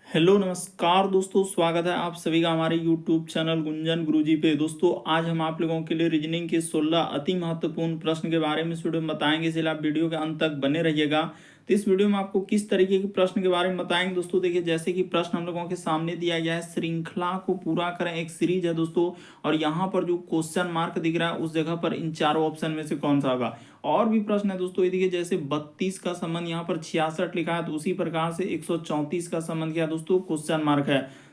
Hello नमस्कार दोस्तों, स्वागत है आप सभी का हमारे यूट्यूब चैनल गुंजन गुरुजी पे। दोस्तों आज हम आप लोगों के लिए रीजनिंग के 16 अति महत्वपूर्ण प्रश्न के बारे में इस वीडियो में बताएंगे, इसलिए आप वीडियो के अंत तक बने रहिएगा। तो इस वीडियो में आपको किस तरीके के प्रश्न के बारे में बताएंगे दोस्तों। देखिए, जैसे कि प्रश्न हम लोगों के सामने दिया गया है, श्रृंखला को पूरा करें, एक सीरीज है दोस्तों, और यहाँ पर जो क्वेश्चन मार्क दिख रहा है उस जगह पर इन चारों ऑप्शन में से कौन सा होगा। और भी प्रश्न है दोस्तों, ये देखिए जैसे 32 का संबंध यहाँ पर 66 लिखा है, तो उसी प्रकार से 134 का संबंध क्या दोस्तों, क्वेश्चन मार्क है।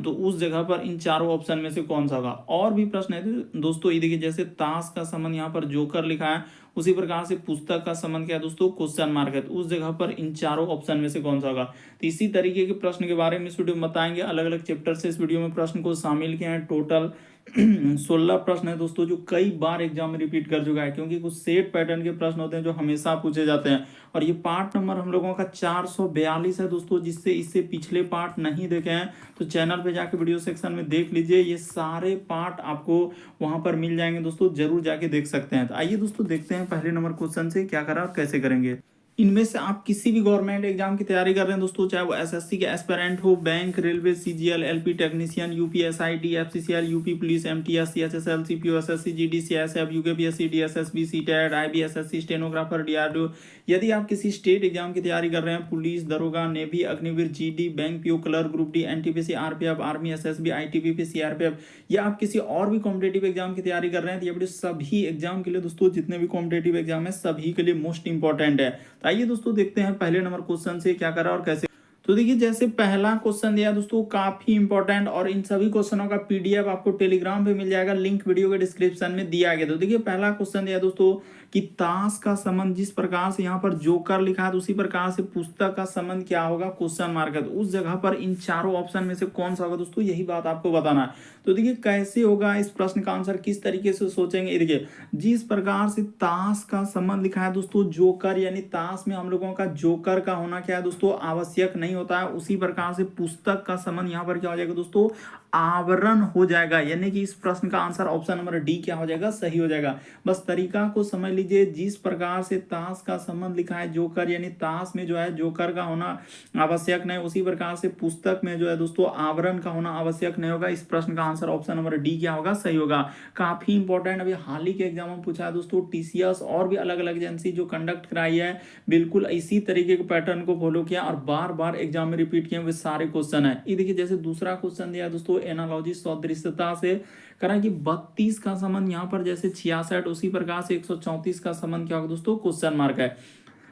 तो उस जगह पर इन चारों ऑप्शन में से कौन सा होगा। और भी प्रश्न है तो दोस्तों, ये देखिए जैसे ताश का संबंध यहाँ पर जोकर लिखा है, उसी प्रकार से पुस्तक का संबंध क्या है दोस्तों, क्वेश्चन मार्क है, तो उस जगह पर इन चारों ऑप्शन में से कौन सा होगा। तो इसी तरीके के प्रश्न के बारे में इस वीडियो में बताएंगे। अलग अलग चैप्टर से इस वीडियो में प्रश्न को शामिल किए हैं। टोटल 16 प्रश्न है दोस्तों, जो कई बार एग्जाम में रिपीट कर चुका है, क्योंकि कुछ सेट पैटर्न के प्रश्न होते हैं जो हमेशा पूछे जाते हैं। और ये पार्ट नंबर हम लोगों का 442 है दोस्तों, जिससे इससे पिछले पार्ट नहीं देखे हैं तो चैनल पे जाके वीडियो सेक्शन में देख लीजिए। ये सारे पार्ट आपको वहां पर मिल जाएंगे दोस्तों, जरूर जाके देख सकते हैं। तो आइए दोस्तों देखते हैं पहले नंबर क्वेश्चन से क्या करा और कैसे करेंगे। इनमें से आप किसी भी गवर्नमेंट एग्जाम की तैयारी कर रहे हैं दोस्तों, चाहे वो एसएससी के एस्पिरेंट हो, bank, railway, CGL, LP technician, UPSIT, FCCL, UP police, MTS, CHSL, CPO, SSC, GDCSF, UKPSC, DSSB, CTET, IBSSC, stenographer, DRDO. यदि आप किसी स्टेट एग्जाम की तैयारी कर रहे हैं, पुलिस, दरोगा, navy, Agniveer, GD, bank PO, clerk, group D, NTPC, RPF, army, SSB, ITBP, CRPF, या आप किसी और भी कॉम्पिटेटिव एग्जाम की तैयारी कर रहे हैं, तो ये वीडियो सभी एग्जाम के लिए दोस्तों, जितने भी कॉम्पिटेटिव एग्जाम है सभी के लिए मोस्ट इंपॉर्टेंट है। तो आइए दोस्तों देखते हैं पहले नंबर क्वेश्चन से क्या करा और कैसे। तो देखिए, जैसे पहला क्वेश्चन दिया दोस्तों, काफी इंपॉर्टेंट, और इन सभी क्वेश्चनों का पीडीएफ आपको टेलीग्राम पे मिल जाएगा, लिंक वीडियो के डिस्क्रिप्शन में दिया गया। तो देखिए पहला क्वेश्चन दिया दोस्तों कि ताश का संबंध जिस प्रकार से यहाँ पर जोकर लिखा है, तो उसी प्रकार से पुस्तक का संबंध क्या होगा, क्वेश्चन मार्क है, तो उस जगह पर इन चारों ऑप्शन में से कौन सा होगा दोस्तों, यही बात आपको बताना है। तो देखिए कैसे होगा इस प्रश्न का आंसर, किस तरीके से सोचेंगे। देखिए, जिस प्रकार से ताश का संबंध लिखा है दोस्तों, जोकर, यानी ताश में हम लोगों का जोकर का होना क्या है दोस्तों, आवश्यक नहीं होता है। उसी प्रकार से पुस्तक का संबंध यहाँ पर क्या हो जाएगा दोस्तों, आवरण हो जाएगा, यानी कि इस प्रश्न का आंसर ऑप्शन नंबर डी क्या हो जाएगा, सही हो जाएगा। बस तरीका को समझ लीजिए। जिस प्रकार से ताश का संबंध लिखा है जोकर, यानी ताश में जो है जोकर का होना आवश्यक नहीं, उसी प्रकार से पुस्तक में जो है दोस्तों आवरण का होना आवश्यक नहीं होगा। इस प्रश्न का आंसर ऑप्शन नंबर डी क्या होगा, सही होगा। काफी इंपॉर्टेंट, अभी हाल ही के एग्जाम में पूछा है दोस्तों। टीसीएस और भी अलग अलग एजेंसी जो कंडक्ट कराई है, बिल्कुल इसी तरीके के पैटर्न को फॉलो किया और बार बार एग्जाम में रिपीट किए हुए सारे क्वेश्चन है। ये देखिए, जैसे दूसरा क्वेश्चन दिया दोस्तों, एनालॉजी, सदृश्यता से करा कि 32 का संबंध यहाँ पर जैसे 66, उसी प्रकार से 134 का संबंध क्या होगा दोस्तों, क्वेश्चन मार्क है।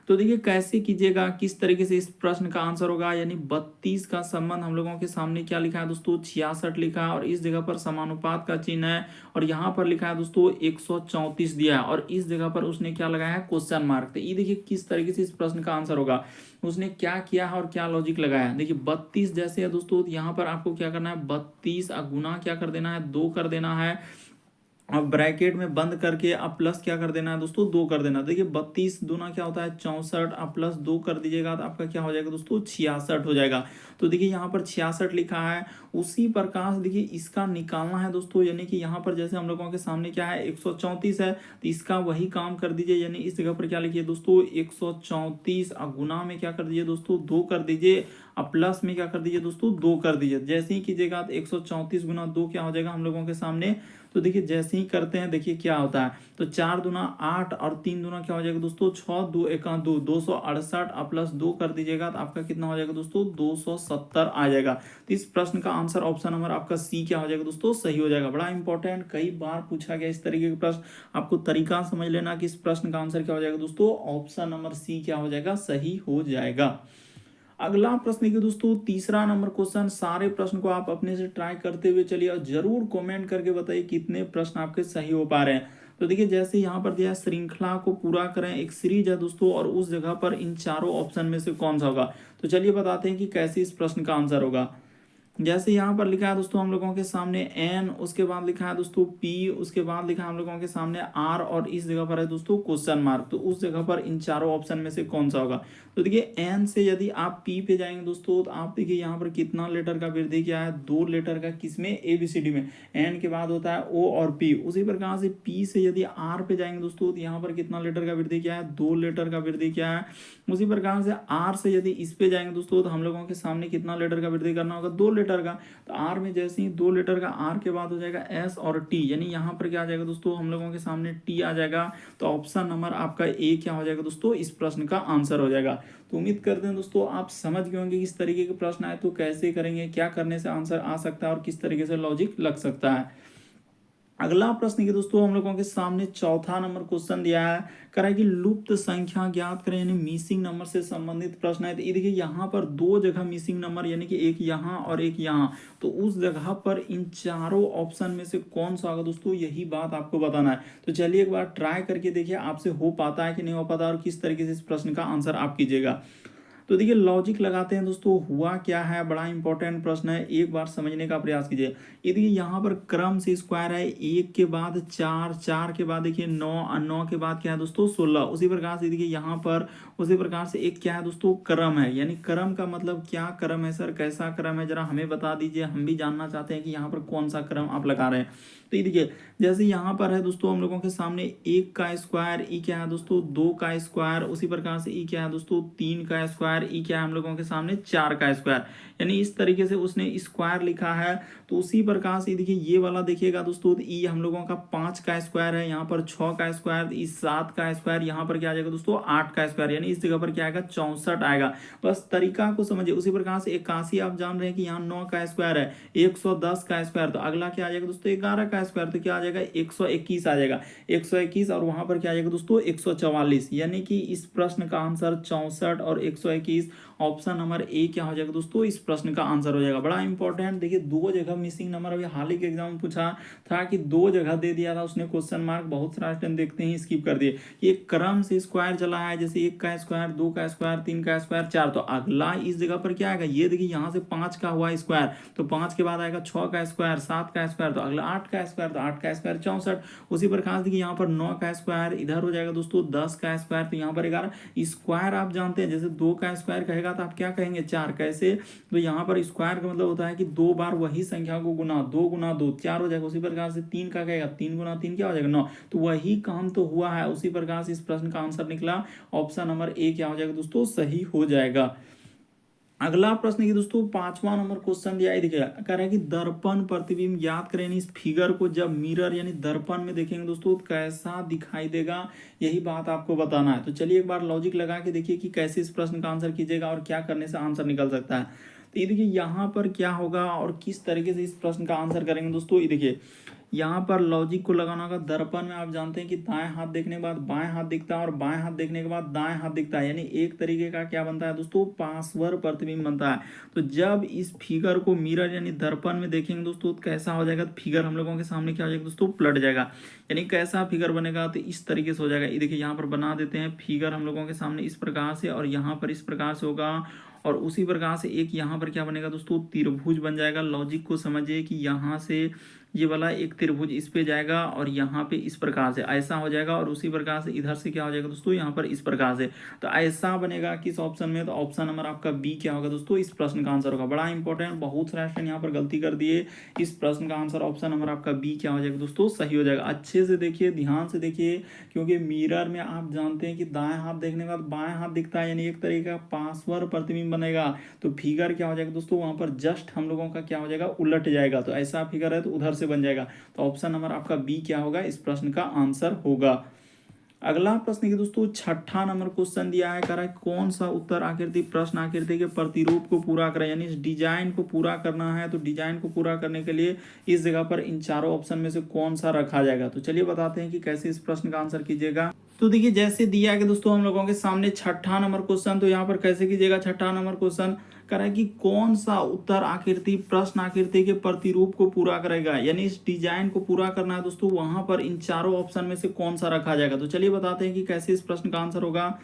तो देखिए कैसे कीजिएगा, किस तरीके से इस प्रश्न का आंसर होगा। यानी 32 का संबंध हम लोगों के सामने क्या लिखा है दोस्तों, 66 लिखा है, और इस जगह पर समानुपात का चिन्ह है, और यहाँ पर लिखा है दोस्तों 134 दिया है, और इस जगह पर उसने क्या लगाया है, क्वेश्चन मार्क। तो ये देखिए किस तरीके से इस प्रश्न का आंसर होगा, उसने क्या किया है और क्या लॉजिक लगाया है। देखिए 32 जैसे है दोस्तों, यहाँ पर आपको क्या करना है, 32 गुना क्या कर देना है, 2 कर देना है। अब ब्रैकेट में बंद करके अब प्लस क्या कर देना है दोस्तों, 2 कर देना। देखिए 32 दूना क्या होता है, 64, अब प्लस 2 कर दीजिएगा तो आपका क्या हो जाएगा दोस्तों, 66 हो जाएगा। तो देखिए यहाँ पर 66 लिखा है, उसी प्रकार से देखिए इसका निकालना है दोस्तों, यानी कि यहाँ पर जैसे हम लोगों के सामने क्या है, 134 है, तो इसका वही काम कर दीजिए। यानी इस जगह पर क्या लिखिए दोस्तों, 134 गुना में क्या कर दीजिए दोस्तों, 2 कर दीजिए, अब प्लस में क्या कर दीजिए दोस्तों, 2 कर दीजिए। जैसे ही कीजिएगा तो 134 गुना 2 क्या हो जाएगा हम लोगों के सामने। तो देखिए जैसे ही करते हैं देखिए क्या होता है, तो 4 दूना 8 और 3 दूना क्या हो जाएगा दोस्तों, 6, 2 एका 2, 268, अब प्लस 2 कर दीजिएगा तो आपका कितना हो जाएगा दोस्तों, 270 आ जाएगा। तो इस प्रश्न का आंसर ऑप्शन नंबर आपका सी क्या हो जाएगा दोस्तों, सही हो जाएगा। बड़ा इंपॉर्टेंट, कई बार पूछा गया इस तरीके के प्रश्न, आपको तरीका समझ लेना कि इस प्रश्न का आंसर क्या हो जाएगा दोस्तों, ऑप्शन नंबर सी क्या हो जाएगा, सही हो जाएगा। अगला प्रश्न देखिए दोस्तों, तीसरा नंबर क्वेश्चन। सारे प्रश्न को आप अपने से ट्राई करते हुए चलिए और जरूर कमेंट करके बताइए कितने प्रश्न आपके सही हो पा रहे हैं। तो देखिए जैसे यहाँ पर दिया है, श्रृंखला को पूरा करें, एक सीरीज है दोस्तों, और उस जगह पर इन चारों ऑप्शन में से कौन सा होगा। तो चलिए बताते हैं कि कैसे इस प्रश्न का आंसर होगा। जैसे यहाँ पर लिखा है दोस्तों हम लोगों के सामने एन, उसके बाद लिखा है दोस्तों पी, उसके बाद लिखा है हम लोगों के सामने आर, और इस जगह पर है दोस्तों क्वेश्चन मार्क। तो उस जगह पर इन चारों ऑप्शन में से कौन सा होगा? तो देखिए एन से यदि आप पी पे जाएंगे दोस्तों, तो आप देखिए यहाँ पर कितना लेटर का वृद्धि किया है, 2 लेटर का। किसमें? ABCD में। एन के बाद होता है ओ और पी। उसी प्रकार से पी से यदि आर पे जाएंगे दोस्तों, तो यहाँ पर कितना लेटर का वृद्धि किया है? 2 लेटर का वृद्धि किया है। उसी प्रकार से आर से यदि इस पे जाएंगे दोस्तों, तो हम लोगों के सामने कितना लेटर का वृद्धि करना होगा? 2 लेटर का। तो आर में जैसे ही 2 लेटर का, आर के बाद हो जाएगा एस और टी, यानी यहाँ पर क्या आ जाएगा दोस्तों हम लोगों के सामने टी आ जाएगा। तो ऑप्शन नंबर आपका ए क्या हो जाएगा दोस्तों? इस प्रश्न का आंसर हो जाएगा। तो उम्मीद करते हैं दोस्तों आप समझ गए होंगे किस तरीके के प्रश्न आए तो कैसे करेंगे, क्या करने से आंसर आ सकता है और किस तरीके से लॉजिक लग सकता है। अगला प्रश्न की दोस्तों हम लोगों के सामने चौथा नंबर क्वेश्चन दिया है, कह रहा है कि लुप्त संख्या ज्ञात करें, यानी मिसिंग नंबर से संबंधित प्रश्न है। तो ये देखिए यहाँ पर 2 जगह मिसिंग नंबर, यानी कि एक यहाँ और एक यहाँ। तो उस जगह पर इन चारों ऑप्शन में से कौन सा होगा दोस्तों, यही बात आपको बताना है। तो चलिए एक बार ट्राई करके देखिए आपसे हो पाता है कि नहीं हो पाता और किस तरीके से इस प्रश्न का आंसर आप कीजिएगा। तो देखिए लॉजिक लगाते हैं दोस्तों, हुआ क्या है, बड़ा इंपॉर्टेंट प्रश्न है, एक बार समझने का प्रयास कीजिए। ये देखिए यहाँ पर क्रम से स्क्वायर है, 1 के बाद 4, 4 के बाद देखिए 9, 9 के बाद क्या है दोस्तों 16। उसी प्रकार से देखिए यहाँ पर उसी प्रकार से एक क्या है दोस्तों क्रम है, यानी क्रम का मतलब क्या क्रम है सर, कैसा क्रम है, जरा हमें बता दीजिए, हम भी जानना चाहते हैं कि यहाँ पर कौन सा क्रम आप लगा रहे हैं। तो ये देखिए जैसे यहाँ पर है दोस्तों हम लोगों के सामने 1 का स्क्वायर, ई क्या है दोस्तों 2 का स्क्वायर, उसी प्रकार से ई क्या है दोस्तों 3 का स्क्वायर, ई क्या है हम लोगों के सामने 4 का स्क्वायर, यानी इस तरीके से उसने स्क्वायर लिखा है। तो उसी प्रकार से देखिए ये वाला देखिएगा दोस्तों, ई हम लोगों का 5 का स्क्वायर है, यहाँ पर 6 का स्क्वायर, ई 7 का स्क्वायर, यहाँ पर क्या आ जाएगा दोस्तों 8 का स्क्वायर, यानी इस जगह पर क्या आएगा 64 आएगा। बस तरीका को समझिए। उसी प्रकार से 81 आप जान रहे हैं कि यहाँ 9 का स्क्वायर है, 110 का स्क्वायर, तो अगला क्या आ जाएगा दोस्तों 11 का स्क्वायर, तो क्या आ जाएगा 121 आ जाएगा, 121, और वहां पर क्या आ जाएगा दोस्तों 144, यानी कि इस प्रश्न का आंसर 64 और 121, ऑप्शन नंबर ए क्या हो जाएगा दोस्तों इस प्रश्न का आंसर हो जाएगा। बड़ा इंपॉर्टेंट, देखिए 2 जगह मिसिंग नंबर, अभी हाल ही के एग्जाम में पूछा था कि 2 जगह दे दिया था उसने क्वेश्चन मार्क, बहुत सारा स्टूडेंट देखते हैं स्किप कर दिए। ये क्रम से स्क्वायर चला है, जैसे 1 का स्क्वायर, 2 का स्क्वायर, 3 का स्क्वायर, 4, तो अगला इस जगह पर क्या आएगा, ये देखिए यहाँ से 5 का हुआ स्क्वायर, तो 5 के बाद आएगा 6 का स्क्वायर, 7 का स्क्वायर, तो अगला 8 का स्क्वायर, तो 8 का स्क्वायर 64। उसी प्रकार देखिए यहाँ पर 9 का स्क्वायर, इधर हो जाएगा दोस्तों 10 का स्क्वायर, तो यहाँ पर 11। स्क्वायर आप जानते हैं, जैसे 2 का स्क्वायर कहेगा तो आप क्या कहेंगे 4, कैसे, तो यहाँ पर स्क्वायर का मतलब होता है कि 2 बार वही संख्या को गुना, 2 गुना 2 4 हो जाएगा। उसी प्रकार से 3 का कहेगा, 3 गुना 3 क्या हो जाएगा 9, तो वही काम तो हुआ है। उसी प्रकार से इस प्रश्न का आंसर निकला, ऑप्शन नंबर ए क्या हो जाएगा दोस्तों सही हो जाएगा। अगला प्रश्न की दोस्तों 5वां नंबर क्वेश्चन दिया है, देखिए कह रहा है कि दर्पण प्रतिबिंब याद करें, इस फिगर को जब मिरर यानी दर्पण में देखेंगे दोस्तों तो कैसा दिखाई देगा, यही बात आपको बताना है। तो चलिए एक बार लॉजिक लगा के देखिए कि कैसे इस प्रश्न का आंसर कीजिएगा और क्या करने से आंसर निकल सकता है। तो ये देखिए यहाँ पर क्या होगा और किस तरीके से इस प्रश्न का आंसर करेंगे दोस्तों। ये देखिए यहाँ पर लॉजिक को लगाना होगा, दर्पण में आप जानते हैं कि दाएं हाथ देखने के बाद बाएं हाथ दिखता है और बाएं हाथ देखने के बाद दाएं हाथ दिखता है, यानी एक तरीके का क्या बनता है दोस्तों पार्श्व प्रतिबिंब बनता है। तो जब इस फिगर को मिरर यानी दर्पण में देखेंगे दोस्तों तो कैसा हो जाएगा, फिगर हम लोगों के सामने क्या हो जाएगा दोस्तों पलट जाएगा, यानी कैसा फिगर बनेगा तो इस तरीके से हो जाएगा। ये देखिए यहाँ पर बना देते हैं फिगर हम लोगों के सामने इस प्रकार से, और यहाँ पर इस प्रकार से होगा, और उसी प्रकार से एक यहाँ पर क्या बनेगा दोस्तों त्रिभुज बन जाएगा। लॉजिक को समझिए कि यहाँ से ये वाला एक त्रिभुज इस पे जाएगा और यहाँ पे इस प्रकार से ऐसा हो जाएगा, और उसी प्रकार से इधर से क्या हो जाएगा दोस्तों यहाँ पर इस प्रकार से, तो ऐसा बनेगा किस ऑप्शन में, तो ऑप्शन नंबर आपका बी क्या होगा दोस्तों इस प्रश्न का आंसर होगा। बड़ा इंपॉर्टेंट, बहुत सारे स्टूडेंट यहाँ पर गलती कर दिए, इस प्रश्न का आंसर ऑप्शन नंबर आपका बी क्या हो जाएगा दोस्तों सही हो जाएगा। अच्छे से देखिए, ध्यान से देखिए, क्योंकि मिरर में आप जानते हैं कि दाएं हाथ देखने के बाद बाएं हाथ दिखता है, यानी एक तरीके का पार्श्व प्रतिबिंब बनेगा। तो फिगर क्या हो जाएगा दोस्तों वहां पर जस्ट हम लोगों का क्या हो जाएगा उलट जाएगा, तो ऐसा फिगर है तो उधर से बन जाएगा। तो ऑप्शन नंबर आपका बी क्या होगा इस प्रश्न का आंसर होगा। अगला प्रश्न की दोस्तों 6ठा नंबर क्वेश्चन दिया है, कह रहा है कौन सा उत्तर आकृति प्रश्न आकृति के प्रतिरूप को पूरा करे, यानी इस डिजाइन को पूरा करना है। तो डिजाइन को पूरा करने के लिए इस जगह पर इन चारों ऑप्शन में से कौन सा रखा जाएगा। तो चलिए बताते हैं कि कैसे इस प्रश्न का आंसर कीजिएगा। तो देखिए जैसे दिया है कि दोस्तों हम लोगों के सामने 6ठा नंबर क्वेश्चन, तो यहाँ पर कैसे कीजिएगा 6ठा नंबर क्वेश्चन कह रहा है कि कौन सा उत्तर आकृति प्रश्न आकृति के प्रतिरूप को पूरा करेगा, यानी इस डिजाइन को पूरा करना है दोस्तों, वहां पर इन चारों ऑप्शन में से कौन सा रखा जाएगा। तो चलिए बताते हैं कि कैसे इस प्रश्न का आंसर होगा।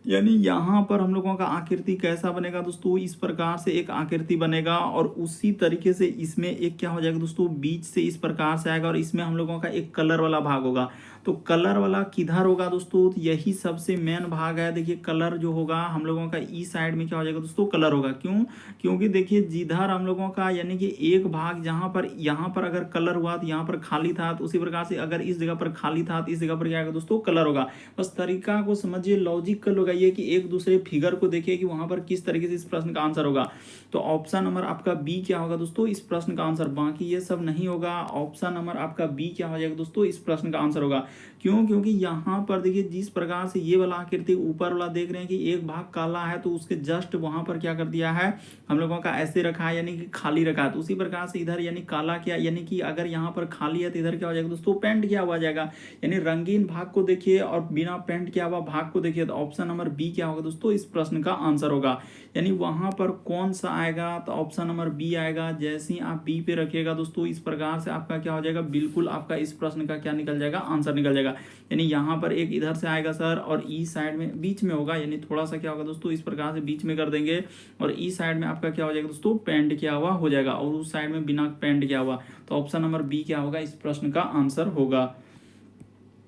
यानी यहाँ पर हम लोगों का आकृति कैसा बनेगा दोस्तों, इस प्रकार से एक आकृति बनेगा और उसी तरीके से इसमें एक क्या हो जाएगा दोस्तों, बीच से इस प्रकार से आएगा और इसमें हम लोगों का एक कलर वाला भाग होगा। तो कलर वाला किधर होगा दोस्तों, तो यही सबसे मेन भाग है। देखिए कलर जो होगा हम लोगों का ई साइड में क्या हो जाएगा दोस्तों, कलर होगा। क्यों, क्योंकि देखिए जिधर हम लोगों का यानी कि एक भाग जहाँ पर यहाँ पर अगर कलर हुआ तो यहाँ पर खाली था, तो उसी प्रकार से अगर इस जगह पर खाली था तो इस जगह पर क्या आएगा दोस्तों, कलर होगा। बस तरीका को समझिए, लॉजिक लगाइए कि एक दूसरे फिगर को देखिए कि वहां पर किस तरीके से इस प्रश्न का आंसर होगा। तो ऑप्शन नंबर आपका बी क्या होगा दोस्तों, इस प्रश्न का आंसर। बाकी ये सब नहीं होगा, ऑप्शन नंबर आपका बी क्या हो जाएगा दोस्तों, इस प्रश्न का आंसर होगा। क्यों, क्योंकि यहाँ पर देखिए जिस प्रकार से ये वाला आकृति ऊपर वाला देख रहे हैं कि एक भाग काला है, तो उसके जस्ट वहां पर क्या कर दिया है हम लोगों का, ऐसे रखा है यानी कि खाली रखा है। तो उसी प्रकार से इधर यानी काला क्या, यानी कि अगर यहाँ पर खाली है तो इधर क्या हो जाएगा दोस्तों, पेंट किया हुआ जाएगा। यानी रंगीन भाग को देखिए और बिना पेंट किया हुआ भाग को देखिए, तो ऑप्शन नंबर बी क्या होगा दोस्तों, इस प्रश्न का आंसर होगा। यानी वहां पर कौन सा आएगा, तो ऑप्शन नंबर बी आएगा। जैसे ही आप बी पे रखिएगा दोस्तों, इस प्रकार से आपका क्या हो जाएगा, बिल्कुल आपका इस प्रश्न का क्या निकल जाएगा, आंसर निकल जाएगा। यानी यहाँ पर एक इधर से आएगा सर और ई साइड में बीच में होगा, यानी थोड़ा सा क्या होगा दोस्तों, इस प्रकार से बीच में कर देंगे और ई साइड में आपका क्या हो जाएगा दोस्तों, पेंट किया हुआ हो जाएगा और उस साइड में बिना पेंट किया हुआ। तो ऑप्शन नंबर बी क्या होगा, इस प्रश्न का आंसर होगा।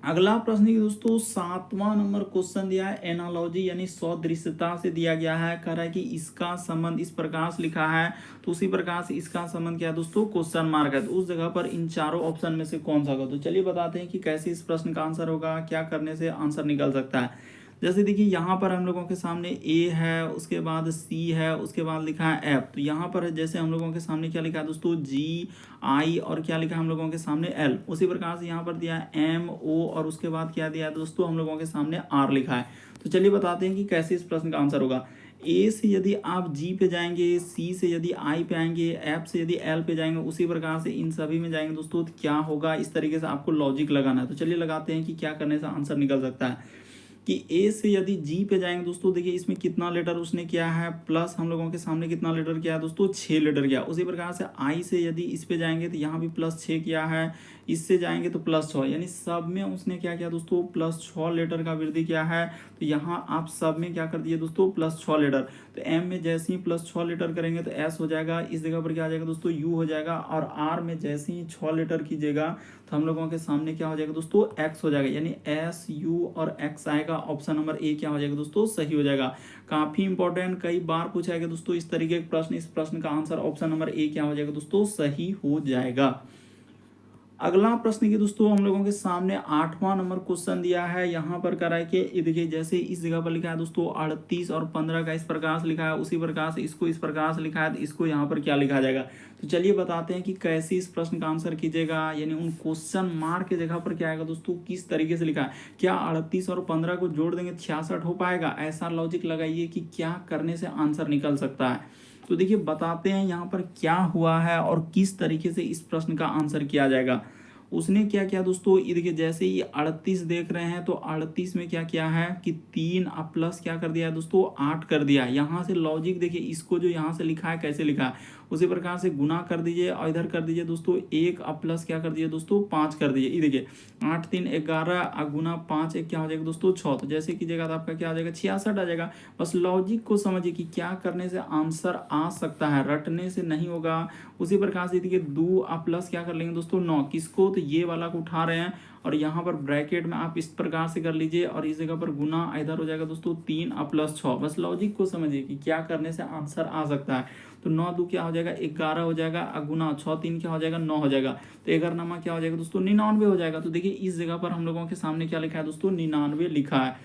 अगला प्रश्न है दोस्तों 7वां नंबर क्वेश्चन दिया है, एनालॉजी यानी सदृश्यता से दिया गया है। कह रहा है कि इसका संबंध इस प्रकार से लिखा है, तो उसी प्रकार से इसका संबंध क्या है दोस्तों, क्वेश्चन मार्क है। तो उस जगह पर इन चारों ऑप्शन में से कौन सा होगा, तो चलिए बताते हैं कि कैसे इस प्रश्न का आंसर होगा, क्या करने से आंसर निकल सकता है। जैसे देखिए यहाँ पर हम लोगों के सामने ए है, उसके बाद सी है, उसके बाद लिखा है एफ। तो यहाँ पर जैसे हम लोगों के सामने क्या लिखा है दोस्तों, जी आई और क्या लिखा है हम लोगों के सामने एल। उसी प्रकार से यहाँ पर दिया है एम ओ और उसके बाद क्या दिया है दोस्तों, हम लोगों के सामने आर लिखा है। तो चलिए बताते हैं कि कैसे इस प्रश्न का आंसर होगा। ए से यदि आप जी पे जाएंगे, सी से यदि आई पे आएंगे, एफ से यदि एल पे जाएंगे, उसी प्रकार से इन सभी में जाएंगे दोस्तों, तो क्या होगा, इस तरीके से आपको लॉजिक लगाना है। तो चलिए लगाते हैं कि क्या करने से आंसर निकल सकता है। कि ए से यदि जी पे जाएंगे दोस्तों, देखिए इसमें कितना लेटर उसने किया है, प्लस हम लोगों के सामने कितना लेटर किया है दोस्तों, 6 लेटर किया। उसी प्रकार से आई से यदि इस पे जाएंगे तो यहाँ भी +6 किया है, इससे जाएंगे तो +6, यानी सब में उसने क्या किया दोस्तों, +6 लेटर का वृद्धि किया है। तो यहाँ आप सब में क्या कर दिए दोस्तों, +6 लेटर। तो एम में जैसे ही +6 लेटर करेंगे तो एस हो जाएगा, इस जगह पर क्या आ जाएगा दोस्तों, यू हो जाएगा। और आर में जैसे ही 6 लेटर कीजिएगा तो हम लोगों के सामने क्या हो जाएगा दोस्तों, एक्स हो जाएगा। यानी एस यू और एक्स आएगा। ऑप्शन नंबर ए क्या हो जाएगा दोस्तों, सही हो जाएगा। काफी इंपॉर्टेंट, कई बार पूछा गया दोस्तों इस तरीके के प्रश्न। इस प्रश्न का आंसर ऑप्शन नंबर ए क्या हो जाएगा दोस्तों, सही हो जाएगा। अगला प्रश्न की दोस्तों हम लोगों के सामने 8वां नंबर क्वेश्चन दिया है। यहाँ पर करा है कि देखिए जैसे इस जगह पर लिखा है दोस्तों 38 और 15 का इस प्रकार से लिखा है, उसी प्रकार से इसको इस प्रकार से लिखा है, तो इसको यहाँ पर क्या लिखा जाएगा। तो चलिए बताते हैं कि कैसे इस प्रश्न का आंसर कीजिएगा। यानी उन क्वेश्चन मार्क के जगह पर क्या आएगा दोस्तों, किस तरीके से लिखा है। क्या 38 और 15 को जोड़ देंगे 66 हो पाएगा, ऐसा लॉजिक लगाइए कि क्या करने से आंसर निकल सकता है। तो देखिए बताते हैं यहाँ पर क्या हुआ है और किस तरीके से इस प्रश्न का आंसर किया जाएगा। उसने क्या किया दोस्तों, ये देखिए जैसे ये 38 देख रहे हैं, तो 38 में क्या किया है कि 3 अब प्लस क्या कर दिया है दोस्तों, 8 कर दिया। यहाँ से लॉजिक देखिए, इसको जो यहाँ से लिखा है कैसे लिखा है, उसी प्रकार से गुना कर दीजिए और इधर कर दीजिए दोस्तों 1 अब प्लस क्या कर दीजिए दोस्तों 5 कर दीजिए। ये देखिए 8 3 11 गुना 5 1 क्या हो जाएगा दोस्तों 6। तो जैसे कीजिएगा तो आपका क्या आ जाएगा 66 आ जाएगा। बस लॉजिक को समझिए कि क्या करने से आंसर आ सकता है, रटने से नहीं होगा। उसी प्रकार से देखिए 2 अब प्लस क्या कर लेंगे दोस्तों 9, किसको, तो ये वाला को उठा रहे हैं और यहाँ पर ब्रैकेट में आप इस प्रकार से कर लीजिए और इस जगह पर गुना इधर हो जाएगा दोस्तों 3 अब प्लस 6। बस लॉजिक को समझिए कि क्या करने से आंसर आ सकता है। तो 9 2 क्या हो जाएगा 11 हो जाएगा, गुना 6 3 क्या हो जाएगा 9 हो जाएगा। तो 11 क्या हो जाएगा दोस्तों 99 हो जाएगा। तो देखिए इस जगह पर हम लोगों के सामने क्या लिखा है दोस्तों 99 लिखा है।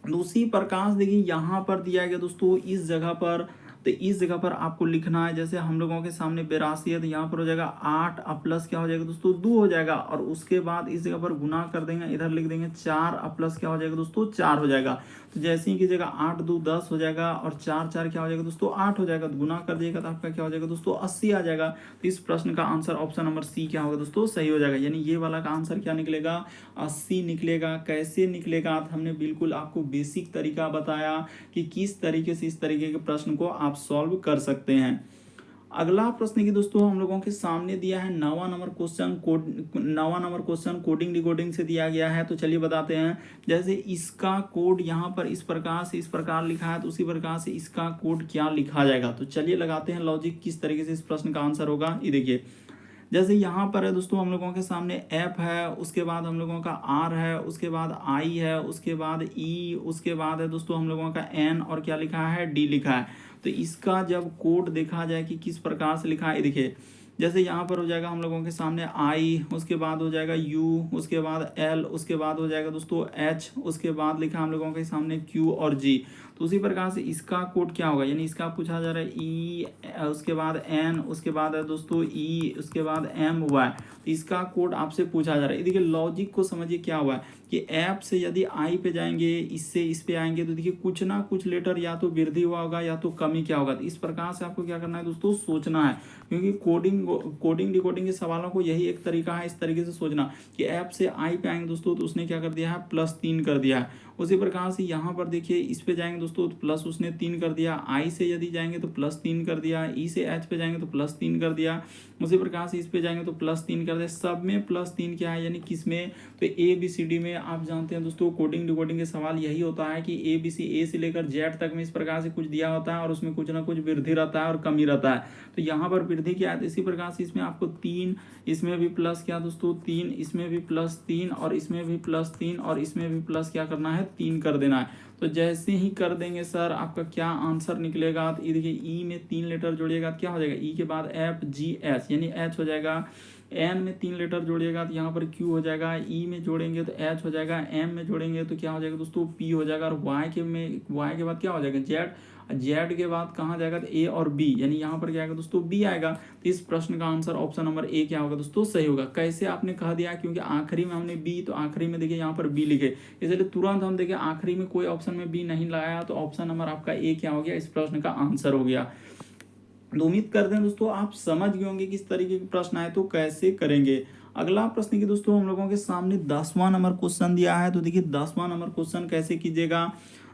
दूसरी प्रकार देखिए यहाँ पर दिया गया दोस्तों इस जगह पर, तो इस जगह पर आपको लिखना है जैसे हम लोगों के सामने 82 है, तो यहाँ पर हो जाएगा 8 अब प्लस क्या हो जाएगा दोस्तों 2 हो जाएगा और उसके बाद इस जगह पर गुना कर देंगे, इधर लिख देंगे 4 अब प्लस क्या हो जाएगा दोस्तों 4 हो जाएगा। तो जैसे ही कीजिएगा 8 2 10 हो जाएगा और 4 4 क्या हो जाएगा दोस्तों 8 हो जाएगा। तो गुना कर दिएगा तो आपका क्या हो जाएगा दोस्तों 80 आ जाएगा। तो इस प्रश्न का आंसर ऑप्शन नंबर सी क्या होगा दोस्तों सही हो जाएगा। यानी ये वाला का आंसर क्या निकलेगा 80 निकलेगा। कैसे निकलेगा तो हमने बिल्कुल आपको बेसिक तरीका बताया कि किस तरीके से इस तरीके के प्रश्न को आप सॉल्व कर सकते हैं। अगला प्रश्न की दोस्तों हम लोगों के सामने दिया है 9वां नंबर क्वेश्चन कोडिंग डिकोडिंग से दिया गया है। तो चलिए बताते हैं। जैसे इसका कोड यहाँ पर इस प्रकार से इस प्रकार लिखा है, तो उसी प्रकार से इसका कोड क्या लिखा जाएगा। तो चलिए लगाते हैं लॉजिक किस तरीके से इस प्रश्न का आंसर होगा। ये देखिए, जैसे यहाँ पर है दोस्तों हम लोगों के सामने एफ है, उसके बाद हम लोगों का आर है, उसके बाद आई है, उसके बाद ई, उसके बाद है दोस्तों हम लोगों का एन और क्या लिखा है, डी लिखा है। तो इसका जब कोड देखा जाए कि किस प्रकार से लिखा है, देखिए जैसे यहाँ पर हो जाएगा हम लोगों के सामने आई, उसके बाद हो जाएगा यू, उसके बाद एल, उसके बाद हो जाएगा दोस्तों एच, उसके बाद लिखा हम लोगों के सामने क्यू और जी। तो उसी प्रकार से इसका कोड क्या होगा, यानी इसका पूछा जा रहा है ई, उसके बाद एन, उसके बाद है दोस्तों ई, उसके बाद एम वाई। तो इसका कोड आपसे पूछा जा रहा है। देखिए लॉजिक को समझिए क्या हुआ है कि ऐप से यदि आई पे जाएंगे, इससे इस पे आएंगे, तो देखिए कुछ ना कुछ लेटर या तो वृद्धि हुआ होगा या तो कमी क्या होगा। तो इस प्रकार से आपको क्या करना है दोस्तों, सोचना है, क्योंकि कोडिंग डिकोडिंग के सवालों को यही एक तरीका है, इस तरीके से सोचना कि ऐप से आई पे आएंगे दोस्तों, तो उसने क्या कर दिया है, +3 कर दिया है। उसी प्रकार से यहाँ पर देखिए इस पे जाएंगे दोस्तों तो प्लस उसने 3 कर दिया, आई से यदि जाएंगे तो +3 कर दिया, ई से एच पे जाएंगे तो +3 कर दिया, उसी प्रकार से इस पे जाएंगे तो +3 कर दिया। सब में +3 क्या है, यानी किस में, तो ए बी सी डी में। आप जानते हैं दोस्तों कोडिंग डिकोडिंग के सवाल यही होता है कि ए बी सी, ए से लेकर जेड तक में इस प्रकार से कुछ दिया होता है और उसमें कुछ ना कुछ वृद्धि रहता है और कमी रहता है। तो यहाँ पर वृद्धि क्या है, तो इसी प्रकार से इसमें आपको 3, इसमें भी प्लस क्या दोस्तों 3, इसमें भी +3 और इसमें भी +3 और इसमें भी प्लस क्या करना है, 3 कर देना है। तो जैसे ही कर देंगे सर आपका क्या आंसर निकलेगा, तो ये देखिए ई में 3 लेटर जोड़िएगा तो क्या हो जाएगा, ई के बाद एफ जी एच यानी एच हो जाएगा, एन में 3 लेटर जोड़िएगा तो यहाँ पर क्यू हो जाएगा, ई में जोड़ेंगे तो एच हो जाएगा, एम में जोड़ेंगे तो क्या हो जाएगा दोस्तों, पी हो जाएगा, और वाई के बाद क्या हो जाएगा, जेड, जेड के बाद कहाँ जाएगा, तो ए और बी, यानी यहाँ पर क्या आएगा दोस्तों, बी आएगा। तो इस प्रश्न का आंसर ऑप्शन नंबर ए क्या होगा दोस्तों, सही होगा। कैसे आपने कह दिया, क्योंकि आखिरी में हमने बी, तो आखिरी में देखिए यहाँ पर बी लिखे, इसलिए तुरंत हम देखिए आखिरी में कोई ऑप्शन में बी नहीं लगाया, तो ऑप्शन नंबर आपका ए क्या हो गया, इस प्रश्न का आंसर हो गया। तो उम्मीद करते हैं दोस्तों आप समझ गए होंगे किस तरीके के प्रश्न आए तो कैसे करेंगे। अगला प्रश्न की दोस्तों हम लोगों के सामने 10वां नंबर क्वेश्चन दिया है। तो देखिए 10वां नंबर क्वेश्चन कैसे कीजिएगा,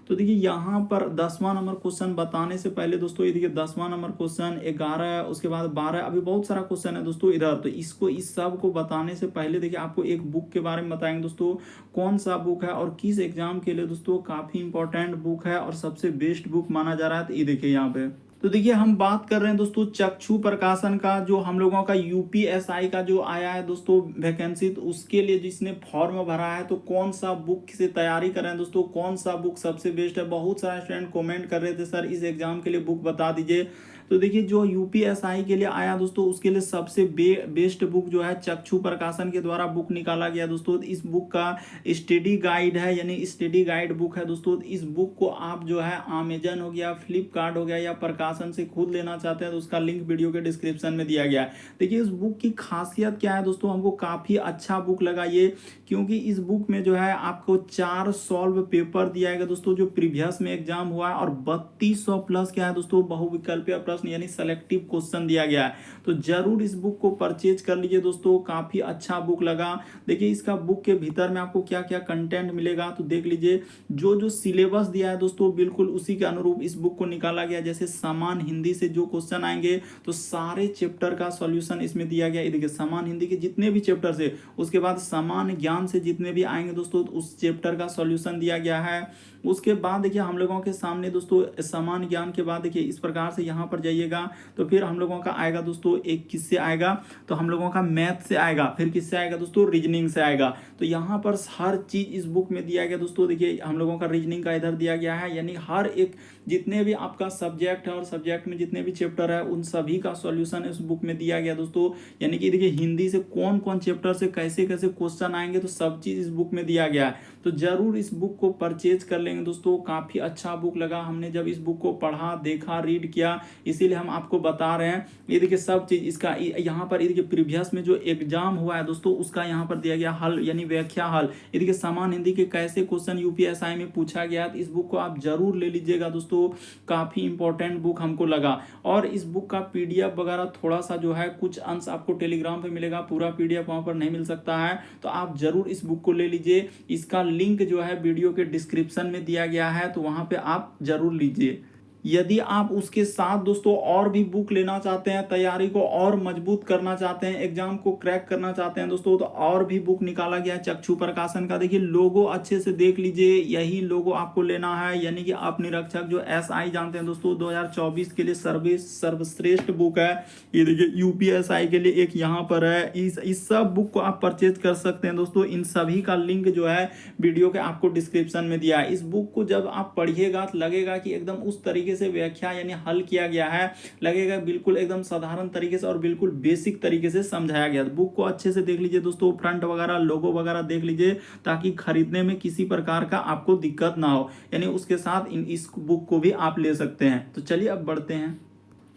तो देखिए यहाँ पर 10वां नंबर क्वेश्चन बताने से पहले दोस्तों ये देखिए 10वां नंबर क्वेश्चन 11, उसके बाद 12, अभी बहुत सारा क्वेश्चन है दोस्तों इधर। तो इसको इस सब को बताने से पहले देखिए आपको एक बुक के बारे में बताएंगे दोस्तों, कौन सा बुक है और किस एग्जाम के लिए दोस्तों काफी इंपॉर्टेंट बुक है और सबसे बेस्ट बुक माना जा रहा है। तो ये देखिए यहाँ पे, तो देखिए हम बात कर रहे हैं दोस्तों चक्षु प्रकाशन का, जो हम लोगों का यूपीएसआई का जो आया है दोस्तों वैकेंसी, तो उसके लिए जिसने फॉर्म भरा है तो कौन सा बुक से तैयारी कर रहे हैं दोस्तों, कौन सा बुक सबसे बेस्ट है। बहुत सारे स्टूडेंट कमेंट कर रहे थे सर इस एग्जाम के लिए बुक बता दीजिए। तो देखिए जो यूपीएसआई के लिए आया दोस्तों उसके लिए सबसे बेस्ट बुक जो है चक्षु प्रकाशन के द्वारा बुक निकाला गया दोस्तों। इस बुक का स्टडी गाइड है, यानी स्टडी गाइड बुक है दोस्तों। इस बुक को आप जो है अमेजन हो गया, फ्लिपकार्ट हो गया या प्रकाशन से खुद लेना चाहते हैं तो उसका लिंक वीडियो के डिस्क्रिप्शन में दिया गया है। देखिए इस बुक की खासियत क्या है दोस्तों, हमको काफी अच्छा बुक लगा ये, क्योंकि इस बुक में जो है आपको 4 सॉल्व पेपर दिया गया दोस्तों जो प्रीवियस में एग्जाम हुआ है, और 3200 प्लस क्या है दोस्तों बहुविकल्पीय प्रश्न यानी सेलेक्टिव क्वेश्चन दिया गया है। तो जरूर इस बुक को परचेज कर लीजिए दोस्तों, काफी अच्छा बुक लगा। देखिए इसका बुक के भीतर में आपको क्या क्या कंटेंट मिलेगा तो देख लीजिए। जो जो सिलेबस दिया है दोस्तों बिल्कुल उसी के अनुरूप इस बुक को निकाला गया। जैसे समान हिंदी से जो क्वेश्चन आएंगे तो सारे चैप्टर का सॉल्यूशन इसमें दिया गया। देखिए समान हिंदी के जितने भी चैप्टर से, उसके बाद समान ज्ञान से जितने भी आएंगे दोस्तों तो उस चैप्टर का सॉल्यूशन दिया गया है। उसके बाद देखिए हम लोगों के सामने दोस्तों समान ज्ञान के बाद देखिए इस प्रकार से यहाँ पर जाइएगा तो फिर हम लोगों का आएगा दोस्तों एक किससे आएगा, तो हम लोगों का मैथ से आएगा, फिर किससे आएगा दोस्तों रीजनिंग से आएगा। तो यहाँ पर हर चीज इस बुक में दिया गया दोस्तों। देखिए हम लोगों का रीजनिंग का इधर दिया गया है, यानी हर एक जितने भी आपका सब्जेक्ट है और सब्जेक्ट में जितने भी चैप्टर है उन सभी का सॉल्यूशन इस बुक में दिया गया दोस्तों। यानी कि देखिए हिंदी से कौन कौन चैप्टर से कैसे कैसे क्वेश्चन आएंगे तो सब चीज इस बुक में दिया गया है। तो जरूर इस बुक को परचेज कर लेंगे दोस्तों, काफी अच्छा बुक लगा। हमने जब इस बुक को पढ़ा, देखा, रीड किया, इसीलिए हम आपको बता रहे हैं। ये देखिए सब चीज इसका यहाँ पर, ये देखिए प्रीवियस में जो एग्जाम हुआ है दोस्तों उसका यहाँ पर दिया गया हल यानी व्याख्या हल। ये देखिए समान हिंदी के कैसे क्वेश्चन यूपीएसआई में पूछा गया। तो इस बुक को आप जरूर ले लीजिएगा दोस्तों, काफी इंपॉर्टेंट बुक हमको लगा। और इस बुक का पीडीएफ वगैरह थोड़ा सा जो है कुछ अंश आपको टेलीग्राम पे मिलेगा, पूरा पीडीएफ वहां पर नहीं मिल सकता है। तो आप जरूर इस बुक को ले लीजिए। इसका लिंक जो है वीडियो के डिस्क्रिप्शन में दिया गया है, तो वहां पे आप जरूर लीजिए। यदि आप उसके साथ दोस्तों और भी बुक लेना चाहते हैं, तैयारी को और मजबूत करना चाहते हैं, एग्जाम को क्रैक करना चाहते हैं दोस्तों, तो और भी बुक निकाला गया है चक्षु प्रकाशन का। देखिए लोगो अच्छे से देख लीजिए, यही लोगो आपको लेना है, यानी कि आप निरीक्षक जो SI जानते हैं दोस्तों 2024 के लिए सर्वश्रेष्ठ बुक है। ये देखिए UPSI के लिए एक यहाँ पर है। इस सब बुक को आप परचेज कर सकते हैं दोस्तों। इन सभी का लिंक जो है वीडियो के आपको डिस्क्रिप्शन में दिया है। इस बुक को जब आप पढ़िएगा तो लगेगा कि एकदम उस तरीके से व्याख्या यानी हल किया गया है, लगेगा बिल्कुल एकदम साधारण तरीके से और बिल्कुल बेसिक तरीके से समझाया गया। बुक को अच्छे से देख लीजिए दोस्तों, फ्रंट वगैरह लोगो वगैरह देख लीजिए, ताकि खरीदने में किसी प्रकार का आपको दिक्कत ना हो। यानी उसके साथ इस बुक को भी आप ले सकते हैं। तो चलिए अब बढ़ते हैं।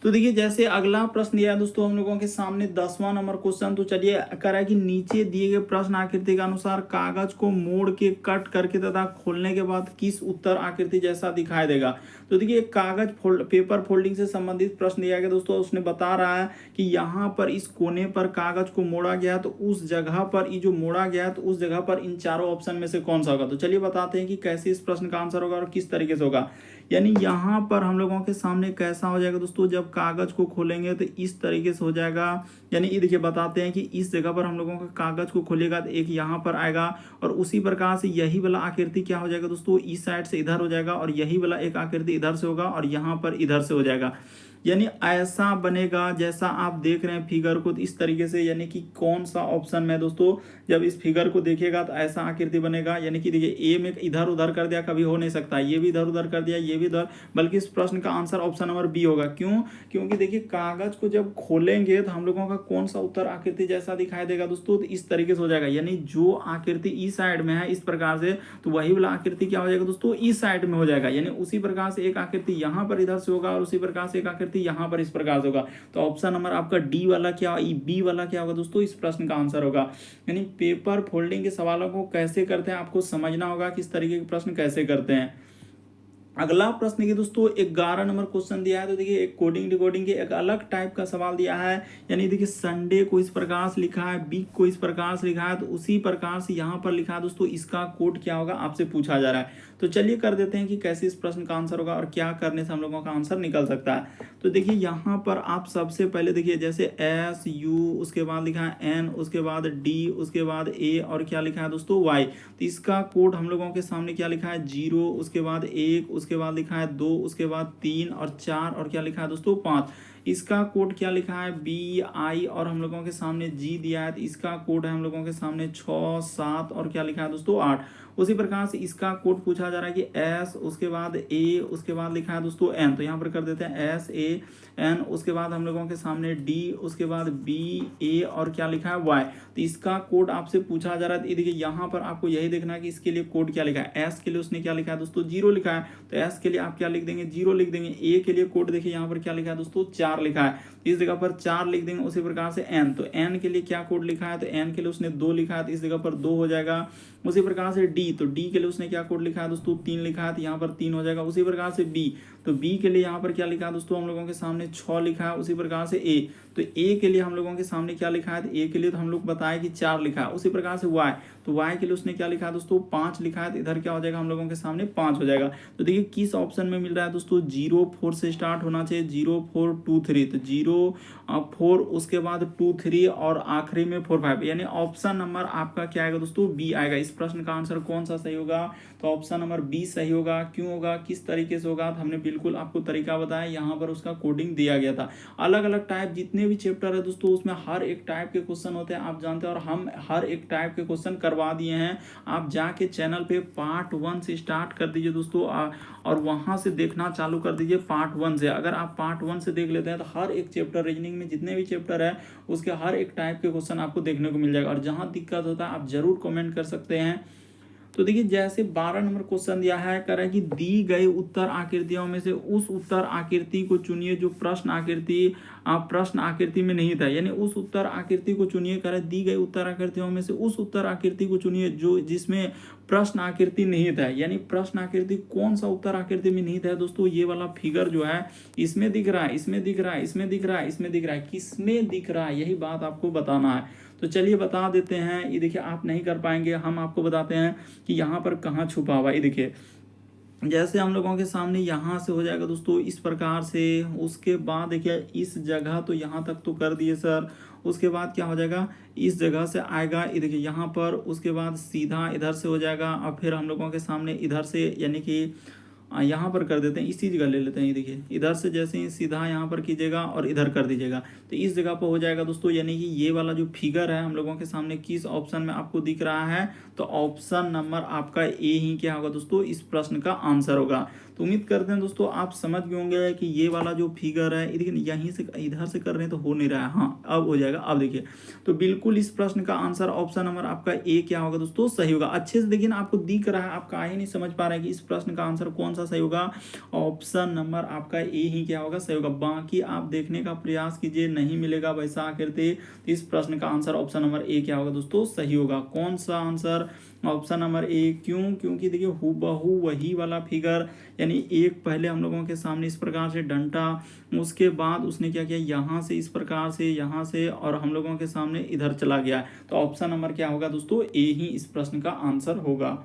तो देखिए जैसे अगला प्रश्न दिया है दोस्तों हम लोगों के सामने 10वां नंबर क्वेश्चन। तो चलिए कह रहा है कि नीचे दिए गए प्रश्न आकृति के अनुसार कागज को मोड़ के कट करके तथा खोलने के बाद किस उत्तर आकृति जैसा दिखाई देगा। तो देखिए कागज पेपर फोल्डिंग से संबंधित प्रश्न दिया गया दोस्तों। उसने बता रहा है कि यहाँ पर इस कोने पर कागज को मोड़ा गया, तो उस जगह पर ये जो मोड़ा गया है तो उस जगह पर इन चारों ऑप्शन में से कौन सा होगा। तो चलिए बताते हैं कि कैसे इस प्रश्न का आंसर होगा और किस तरीके से होगा। यानी यहाँ पर हम लोगों के सामने कैसा हो जाएगा दोस्तों, जब कागज को खोलेंगे तो इस तरीके से हो जाएगा। यानी ये देखिए बताते हैं कि इस जगह पर हम लोगों का कागज को खोलेगा तो एक यहाँ पर आएगा, और उसी प्रकार से यही वाला आकृति क्या हो जाएगा दोस्तों, इस साइड से इधर हो जाएगा, और यही वाला एक आकृति इधर से होगा और यहाँ पर इधर से हो जाएगा। यानी ऐसा बनेगा जैसा आप देख रहे हैं फिगर को, तो इस तरीके से। यानी कि कौन सा ऑप्शन में दोस्तों, जब इस फिगर को देखिएगा तो ऐसा आकृति बनेगा। यानी कि देखिए ए में इधर उधर कर दिया, कभी हो नहीं सकता, ये भी इधर उधर कर दिया, ये भी इधर, बल्कि इस प्रश्न का आंसर ऑप्शन नंबर बी होगा। क्यों? क्योंकि देखिए कागज को जब खोलेंगे तो हम लोगों का कौन सा उत्तर आकृति जैसा दिखाई देगा दोस्तों, तो इस तरीके से हो जाएगा। यानी जो आकृति इस साइड में है इस प्रकार से, तो वही वाला आकृति क्या हो जाएगा दोस्तों, इस साइड में हो जाएगा। यानी उसी प्रकार से एक आकृति यहाँ पर इधर से होगा और उसी प्रकार से एक आकृति यहाँ पर इस प्रकार से होगा। तो ऑप्शन नंबर आपका डी वाला क्या, बी वाला क्या होगा दोस्तों, इस प्रश्न का आंसर होगा। यानी पेपर फोल्डिंग के सवालों को कैसे करते हैं आपको समझना होगा, किस तरीके के प्रश्न कैसे करते हैं। अगला प्रश्न देखिए दोस्तों 11 नंबर क्वेश्चन दिया है। तो देखिए एक कोडिंग डिकोडिंग के एक अलग टाइप का सवाल दिया है। यानी देखिए संडे को इस प्रकार से लिखा है, वीक को इस प्रकार से लिखा है, तो उसी प्रकार से यहाँ पर लिखा है दोस्तों, इसका कोड क्या होगा आपसे पूछा जा रहा है। तो चलिए कर देते हैं कि कैसे इस प्रश्न का आंसर होगा और क्या करने से हम लोगों का आंसर निकल सकता है। तो देखिए यहाँ पर आप सबसे पहले देखिए जैसे SU, उसके बाद लिखा है N, उसके बाद D, उसके बाद A, और क्या लिखा है दोस्तों Y। तो इसका कोड हम लोगों के सामने क्या लिखा है 0, उसके बाद 1, उसके बाद लिखा है 2, उसके बाद 3 और 4, और क्या लिखा है दोस्तों 5। इसका कोड क्या लिखा है BI, और हम लोगों के सामने G दिया है, तो इसका कोड है हम लोगों के सामने 6, 7, और क्या लिखा है दोस्तों 8। उसी प्रकार से इसका कोड पूछा जा रहा है कि S, उसके बाद A, उसके बाद लिखा है दोस्तों N। तो यहाँ पर कर देते हैं SAN, उसके बाद हम लोगों के सामने D, उसके बाद BA, और क्या लिखा है Y। तो इसका कोड आपसे पूछा जा रहा है। देखिए यहाँ पर आपको यही देखना है कि इसके लिए कोड क्या लिखा है। S के लिए उसने क्या लिखा है दोस्तों 0 लिखा है, तो S के लिए आप क्या लिख देंगे 0 लिख देंगे। A के लिए कोड देखिए यहाँ पर क्या लिखा है दोस्तों 4 लिखा है, इस जगह पर 4 लिख देंगे। उसी प्रकार से N, तो N के लिए क्या कोड लिखा है, तो N के लिए उसने 2 लिखा है, तो इस जगह पर 2 हो जाएगा। उसी प्रकार से D, तो D के लिए उसने क्या कोड लिखा है दोस्तों 3 लिखा है, तो यहाँ पर 3 हो जाएगा। उसी प्रकार से B, तो B के लिए यहाँ पर क्या लिखा है दोस्तों हम लोगों के सामने 6 लिखा है। उसी प्रकार से A, तो A के लिए हम लोगों के सामने क्या लिखा है, तो A के लिए तो हम लोग बताए कि 4 लिखा है। उसी प्रकार से Y, तो Y के लिए उसने क्या लिखा है दोस्तों 5 लिखा है, तो इधर क्या हो जाएगा हम लोगों के सामने 5 हो जाएगा। तो देखिए किस ऑप्शन में मिल रहा है दोस्तों 0 4 से स्टार्ट होना चाहिए, 0 4 2 3, तो 0 4, उसके बाद 2 3, और आखिरी में 4 5। यानी ऑप्शन नंबर आपका क्या आएगा दोस्तों B आएगा। इस प्रश्न का आंसर कौन सा सही होगा, तो ऑप्शन नंबर B सही होगा। क्यों होगा, किस तरीके से होगा, तो हमने बिल्कुल आपको तरीका बताया, यहाँ पर उसका कोडिंग दिया गया था। अलग अलग टाइप जितने भी चैप्टर है दोस्तों उसमें हर एक टाइप के क्वेश्चन होते हैं, आप जानते हैं, और हम हर एक टाइप के क्वेश्चन करवा दिए हैं। आप जाके चैनल पे पार्ट 1 से स्टार्ट कर दीजिए दोस्तों, और वहां से देखना चालू कर दीजिए पार्ट 1 से। अगर आप पार्ट 1 से देख लेते हैं तो हर एक चैप्टर, रीजनिंग में जितने भी चैप्टर है उसके हर एक टाइप के क्वेश्चन आपको देखने को मिल जाएगा। और जहां दिक्कत होता है आप जरूर कमेंट कर सकते हैं। तो देखिए जैसे 12 नंबर क्वेश्चन दिया है, कह रहा है कि दी गई उत्तर आकृतियों में से उस उत्तर आकृति को चुनिए जो प्रश्न आकृति में नहीं था। यानी उस उत्तर आकृति को चुनिए, कह रहा है दी गई उत्तर आकृतियों में से उस उत्तर आकृति को चुनिए जो जिसमें प्रश्न आकृति नहीं था। यानी प्रश्न आकृति कौन सा उत्तर आकृति में नहीं था दोस्तों, ये वाला फिगर जो है इसमें दिख रहा है, इसमें दिख रहा है, इसमें दिख रहा है, इसमें दिख रहा है, किसमें दिख रहा है, यही बात आपको बताना है। तो चलिए बता देते हैं। ये देखिए आप नहीं कर पाएंगे, हम आपको बताते हैं कि यहाँ पर कहाँ छुपा हुआ है। ये देखिए जैसे हम लोगों के सामने यहाँ से हो जाएगा दोस्तों इस प्रकार से। उसके बाद देखिए इस जगह तो यहाँ तक तो कर दिए सर। उसके बाद क्या हो जाएगा, इस जगह से आएगा, ये देखिए यहाँ पर। उसके बाद सीधा इधर से हो जाएगा। अब फिर हम लोगों के सामने इधर से यानी कि यहाँ पर कर देते हैं, इसी जगह ले लेते हैं। ये देखिए इधर से जैसे ही सीधा यहाँ पर कीजिएगा और इधर कर दीजिएगा, तो इस जगह पर हो जाएगा दोस्तों। यानी कि ये वाला जो फिगर है हम लोगों के सामने किस ऑप्शन में आपको दिख रहा है, तो ऑप्शन नंबर आपका ए ही क्या होगा दोस्तों, इस प्रश्न का आंसर होगा। तो उम्मीद करते हैं दोस्तों आप समझ गए होंगे कि ये वाला जो फिगर है, लेकिन यहीं से इधर से कर रहे हैं तो हो नहीं रहा है। हाँ अब हो जाएगा। अब देखिए तो बिल्कुल इस प्रश्न का आंसर ऑप्शन नंबर आपका ए क्या होगा दोस्तों, सही होगा। अच्छे से देखिए ना, आपको दिख रहा है, आप काहे नहीं समझ पा रहे हैं कि इस प्रश्न का आंसर कौन सा सही होगा। ऑप्शन नंबर आपका ए ही क्या होगा, सही होगा। बाकी आप देखने का प्रयास कीजिए, नहीं मिलेगा वैसा आकृति। इस प्रश्न का आंसर ऑप्शन नंबर ए क्या होगा दोस्तों, सही होगा। कौन सा आंसर, ऑप्शन नंबर ए। क्यों, क्योंकि देखिए हूबहू वही वाला फिगर, यानी एक पहले हम लोगों के सामने इस प्रकार से डंटा, उसके बाद उसने क्या किया, यहाँ से इस प्रकार से, यहाँ से, और हम लोगों के सामने इधर चला गया। तो ऑप्शन नंबर क्या होगा दोस्तों, ए ही इस प्रश्न का आंसर होगा।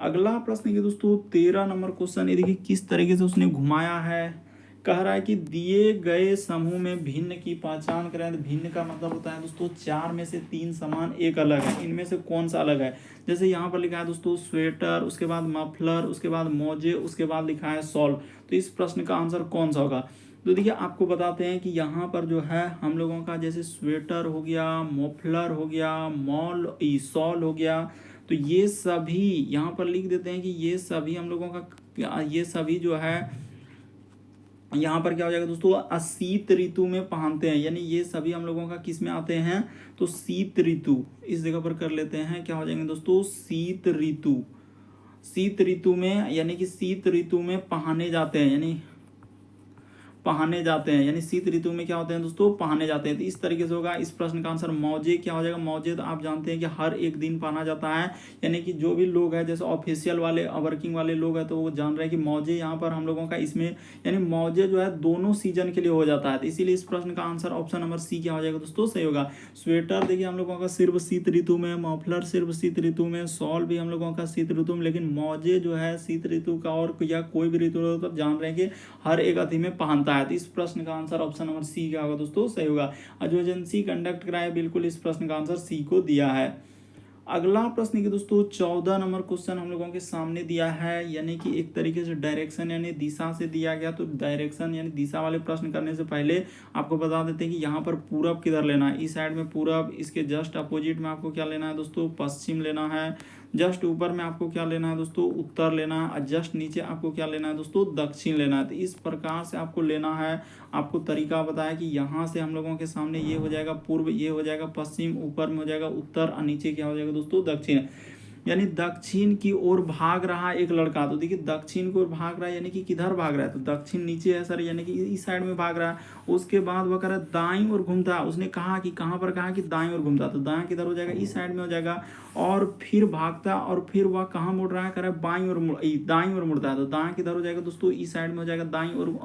अगला प्रश्न है दोस्तों 13 नंबर क्वेश्चन। ये देखिए किस तरीके से उसने घुमाया है। कह रहा है कि दिए गए समूह में भिन्न की पहचान करें। तो भिन्न का मतलब होता है दोस्तों 4 में से 3 समान, एक अलग है। इनमें से कौन सा अलग है। जैसे यहाँ पर लिखा है दोस्तों स्वेटर, उसके बाद मफलर, उसके बाद मोजे, उसके बाद लिखा है शॉल। तो इस प्रश्न का आंसर कौन सा होगा। तो देखिए आपको बताते हैं कि यहाँ पर जो है हम लोगों का जैसे स्वेटर हो गया, मफलर हो गया, शॉल हो गया, तो ये सभी यहाँ पर लिख देते हैं कि ये सभी हम लोगों का, ये सभी जो है यहाँ पर क्या हो जाएगा दोस्तों, शीत ऋतु में पहनते हैं। यानी ये सभी हम लोगों का किस में आते हैं, तो शीत ऋतु। इस जगह पर कर लेते हैं, क्या हो जाएंगे दोस्तों, शीत ऋतु। शीत ऋतु में, यानी कि शीत ऋतु में पहने जाते हैं, यानी पहने जाते हैं, यानी शीत ऋतु में क्या होते हैं दोस्तों, पहने जाते हैं। तो इस तरीके से होगा। इस प्रश्न का आंसर मौजे क्या हो जाएगा। मौजे तो आप जानते हैं कि हर एक दिन पहना जाता है, यानी कि जो भी लोग हैं जैसे ऑफिशियल वाले, वर्किंग वाले लोग हैं, तो वो जान रहे हैं कि मौजे यहाँ पर हम लोगों का इसमें, यानी मौजे जो है दोनों सीजन के लिए हो जाता है। तो इसीलिए इस प्रश्न का आंसर ऑप्शन नंबर सी क्या हो जाएगा दोस्तों, सही होगा। स्वेटर देखिए हम लोगों का सिर्फ शीत ऋतु में, मफलर सिर्फ शीत ऋतु में, शॉल भी हम लोगों का शीत ऋतु में, लेकिन मौजे जो है शीत ऋतु का और या कोई भी ऋतु हो तो जान रहे हैं कि हर एक अति में पहनता है। तो इस प्रश्न का आंसर ऑप्शन नंबर सी क्या होगा दोस्तों, सही होगा। जो एजेंसी कंडक्ट कराए, बिल्कुल इस प्रश्न का आंसर सी को दिया है। अगला प्रश्न की दोस्तों 14 नंबर क्वेश्चन हम लोगों के सामने दिया है, यानी कि एक तरीके से डायरेक्शन यानी दिशा से दिया गया। तो डायरेक्शन यानी दिशा वाले प्रश्न करने से पहले आपको बता देते हैं कि यहाँ पर पूरब किधर लेना है। इस साइड में पूरब, इसके जस्ट अपोजिट में आपको क्या लेना है दोस्तों, पश्चिम लेना है। जस्ट ऊपर में आपको क्या लेना है दोस्तों, उत्तर लेना है। और जस्ट नीचे आपको क्या लेना है दोस्तों, दक्षिण लेना है। तो इस प्रकार से आपको लेना है। आपको तरीका बताया कि यहाँ से हम लोगों के सामने ये हो जाएगा पूर्व, ये हो जाएगा पश्चिम, ऊपर में हो जाएगा उत्तर, और नीचे क्या हो जाएगा दोस्तों, दक्षिण। यानी दक्षिण की ओर भाग रहा एक लड़का। तो देखिए दक्षिण की ओर भाग रहा है, यानी कि किधर भाग रहा है, तो दक्षिण नीचे है सर, यानी कि इस साइड में भाग रहा है। उसके बाद वह कह रहा है दाईं ओर घूमता है। उसने कहा कि कहाँ पर, कहा कि दाईं ओर घूमता, तो दायां किधर हो जाएगा, इस साइड में हो जाएगा। और फिर भागता, और फिर वह कहाँ मुड़ रहा है, कह रहा है बाईं ओर, दाईं ओर मुड़ता है। तो दायां किधर हो जाएगा दोस्तों, इस साइड में हो जाएगा दाईं ओर,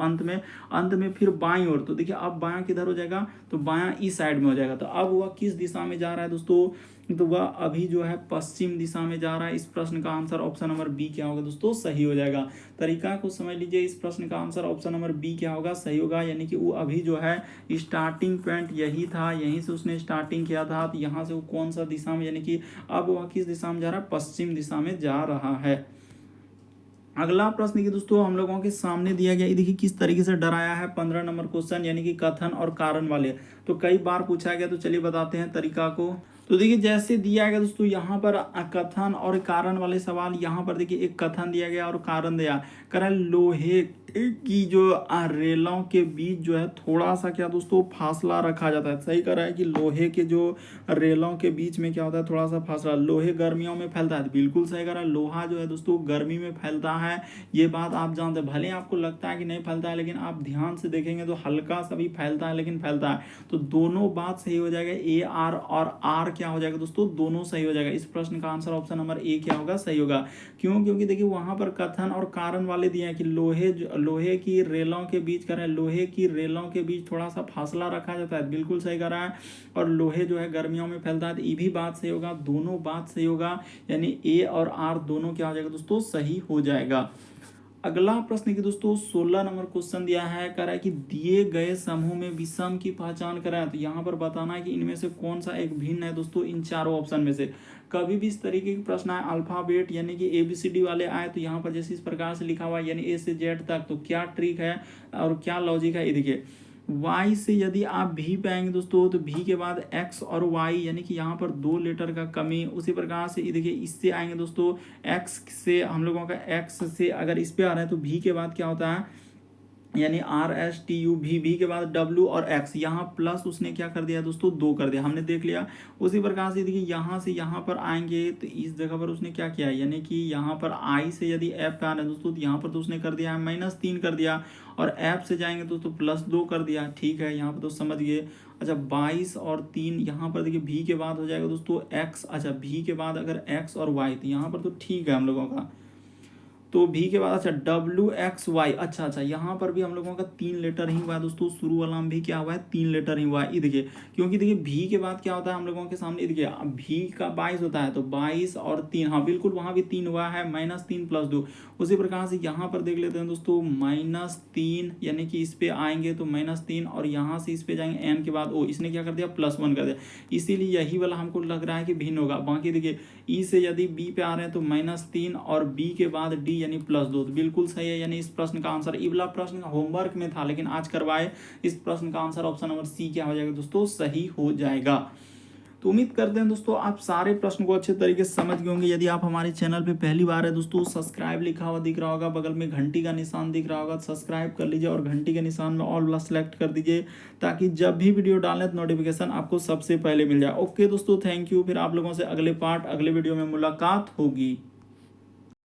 अंत में फिर बाईं ओर। तो देखिए अब बायां किधर हो जाएगा, तो बायां इस साइड में हो जाएगा। तो अब वह किस दिशा में जा रहा है दोस्तों, तो वह अभी जो है पश्चिम दिशा में जा रहा है। इस प्रश्न का आंसर ऑप्शन नंबर बी क्या होगा दोस्तों, सही हो जाएगा। तरीका को समझ लीजिए। इस प्रश्न का आंसर ऑप्शन नंबर बी क्या होगा, सही होगा। यानी कि वो अभी जो है स्टार्टिंग पॉइंट यही था, यहीं से उसने स्टार्टिंग किया था। तो यहाँ से वो कौन सा दिशा में, यानी कि अब वह किस दिशा में जा रहा है, पश्चिम दिशा में जा रहा है। अगला प्रश्न की दोस्तों हम लोगों के सामने दिया गया, देखिए किस तरीके से डराया है। 15 नंबर क्वेश्चन, यानी कि कथन और कारण वाले। तो कई बार पूछा गया, तो चलिए बताते हैं तरीका को। तो देखिए जैसे दिया गया दोस्तों यहाँ पर कथन और कारण वाले सवाल। यहाँ पर देखिए एक कथन दिया गया और कारण दिया, कह लोहे की जो रेलों के बीच जो है थोड़ा सा क्या दोस्तों फासला रखा जाता है। सही कह रहा है कि लोहे के जो रेलों के बीच में क्या होता है, थोड़ा सा फासला। लोहे गर्मियों में फैलता है, बिल्कुल सही कह रहा है। लोहा जो है दोस्तों गर्मी में फैलता है, ये बात आप जानते हैं। भले आपको लगता है कि नहीं फैलता है, लेकिन आप ध्यान से देखेंगे तो हल्का सा भी फैलता है, लेकिन फैलता है। तो दोनों बात सही हो जाएगा। ए आर और आर क्या हो जाएगा दोस्तों, दोनों सही हो जाएगा। इस प्रश्न का आंसर ऑप्शन नंबर ए क्या होगा, सही होगा। क्यों, क्योंकि देखिए वहां पर कथन और कारण वाले दिए हैं कि लोहे की रेलों के बीच कर रहे हैं, लोहे की रेलों के बीच थोड़ा सा फासला रखा जाता है, बिल्कुल सही कर रहा है। और लोहे जो है गर्मियों में फैलता है, तो ये भी बात सही होगा। दोनों बात सही होगा, यानी ए और आर दोनों क्या हो जाएगा दोस्तों, सही हो जाएगा। अगला प्रश्न की दोस्तों 16 नंबर क्वेश्चन दिया है, कह रहा है कि दिए गए समूह में विषम की पहचान करें। तो यहाँ पर बताना है कि इनमें से कौन सा एक भिन्न है दोस्तों इन चारों ऑप्शन में से। कभी भी इस तरीके के प्रश्न आए अल्फाबेट यानी कि ABCD वाले आए तो यहाँ पर जैसे इस प्रकार से लिखा हुआ है यानी A से Z तक, तो क्या ट्रिक है और क्या लॉजिक है ये देखिए। Y से यदि आप V पे आएंगे दोस्तों तो V के बाद X और Y यानी कि यहाँ पर 2 लेटर का कमी। उसी प्रकार से ये देखिए इससे आएंगे दोस्तों X से, हम लोगों का X से अगर इस पे आ रहा है तो V के बाद क्या होता है यानी RSTU V के बाद W और X, यहाँ प्लस उसने क्या कर दिया दोस्तों 2 कर दिया, हमने देख लिया। उसी प्रकार से देखिए यहाँ से यहाँ पर आएंगे तो इस जगह पर उसने क्या किया यानी कि यहाँ पर I से यदि F पे आ रहा है दोस्तों तो यहाँ पर तो उसने कर दिया है -3 कर दिया, और F से जाएंगे दोस्तों +2 कर दिया। ठीक है, यहाँ पर तो समझ गए। अच्छा 22 और 3 यहाँ पर देखिए V के बाद हो जाएगा दोस्तों X। अच्छा V के बाद अगर X और Y तो यहाँ पर तो ठीक है हम लोगों का, तो V के बाद अच्छा WXY। अच्छा यहाँ पर भी हम लोगों का 3 लेटर ही हुआ है दोस्तों, शुरू वाला में भी क्या हुआ है 3 लेटर ही हुआ है। ये देखिए क्योंकि देखिए V के बाद क्या होता है हम लोगों के सामने, देखिए V का 22 होता है तो 22 और 3, हाँ बिल्कुल वहाँ भी 3 हुआ है, -3 + 2। उसी प्रकार से यहाँ पर देख लेते हैं दोस्तों -3 यानी कि इस पे आएंगे तो -3, और यहाँ से इस पे जाएंगे N के बाद O, इसने क्या कर दिया +1 कर दिया, इसीलिए यही वाला हमको लग रहा है कि भिन्न होगा। बाकी देखिए E से यदि B पे आ रहे हैं तो -3 और B के बाद D यानी +2, तो बिल्कुल सही है। यानी इस प्रश्न का आंसर, ये वाला प्रश्न होमवर्क में था लेकिन आज करवाए, इस प्रश्न का आंसर ऑप्शन नंबर C क्या हो जाएगा दोस्तों, सही हो जाएगा। तो उम्मीद करते हैं दोस्तों आप सारे प्रश्न को अच्छे तरीके से समझ गए होंगे। यदि आप हमारे चैनल पे पहली बार है दोस्तों, सब्सक्राइब लिखा हुआ दिख रहा होगा, बगल में घंटी का निशान दिख रहा होगा, सब्सक्राइब कर लीजिए और घंटी के निशान में ऑल वाला सेलेक्ट कर दीजिए, ताकि जब भी वीडियो डालें तो नोटिफिकेशन आपको सबसे पहले मिल जाए। ओके दोस्तों, थैंक यू। फिर आप लोगों से अगले वीडियो में मुलाकात होगी।